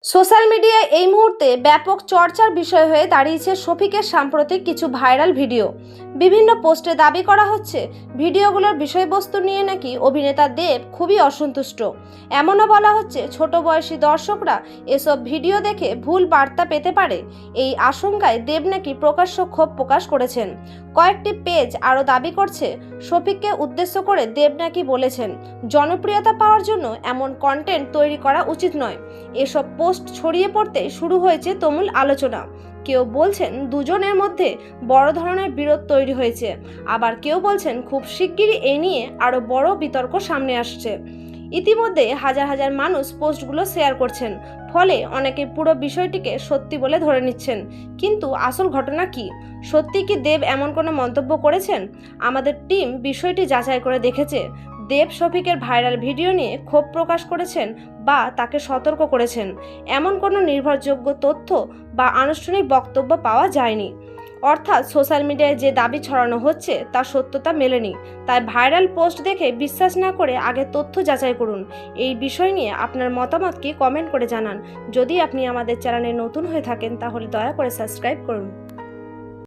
Social মিডিয়ায় এই মুহূর্তে ব্যাপক চর্চার বিষয় হয়ে দাঁড়িয়েছে শফিকের সাম্প্রতিক কিছু ভাইরাল ভিডিও। বিভিন্ন পোস্টে দাবি করা হচ্ছে ভিডিওগুলোর বিষয়বস্তু নিয়ে নাকি অভিনেতা দেব খুবই অসন্তুষ্ট। এমনও বলা হচ্ছে ছোট বয়সী দর্শকরা এসব ভিডিও দেখে ভুল বার্তা পেতে পারে। এই আশঙ্কায় দেব নাকি প্রকাশ্য ক্ষোভ প্রকাশ করেছেন। কয়েকটি পেজ আরও দাবি করছে শফিককে উদ্দেশ্য করে দেব নাকি বলেছেন, জনপ্রিয়তা পাওয়ার জন্য এমন কন্টেন্ট তৈরি করা উচিত নয়। এসব পোস্ট ছড়িয়ে পড়তে শুরু হয়েছে তুমুল আলোচনা। কেউ বলছেন দুজনের মধ্যে বড় ধরনের বিরোধ তৈরি হয়েছে, আবার কেউ বলছেন খুব শিগগিরই এ নিয়ে আরও বড় বিতর্ক সামনে আসছে। ইতিমধ্যে হাজার হাজার মানুষ পোস্টগুলো শেয়ার করছেন, ফলে অনেকে পুরো বিষয়টিকে সত্যি বলে ধরে নিচ্ছেন। কিন্তু আসল ঘটনা কি? সত্যি কি দেব এমন কোনো মন্তব্য করেছেন? আমাদের টিম বিষয়টি যাচাই করে দেখেছে। দেব শফিকের ভাইরাল ভিডিও নিয়ে ক্ষোভ প্রকাশ করেছেন বা তাকে সতর্ক করেছেন এমন কোনো নির্ভরযোগ্য তথ্য বা আনুষ্ঠানিক বক্তব্য পাওয়া যায়নি। অর্থাৎ সোশ্যাল মিডিয়ায় যে দাবি ছড়ানো হচ্ছে তার সত্যতা মেলেনি। তাই ভাইরাল পোস্ট দেখে বিশ্বাস না করে আগে তথ্য যাচাই করুন। এই বিষয় নিয়ে আপনার মতামত কি কমেন্ট করে জানান। যদি আপনি আমাদের চ্যানেলে নতুন হয়ে থাকেন তাহলে দয়া করে সাবস্ক্রাইব করুন।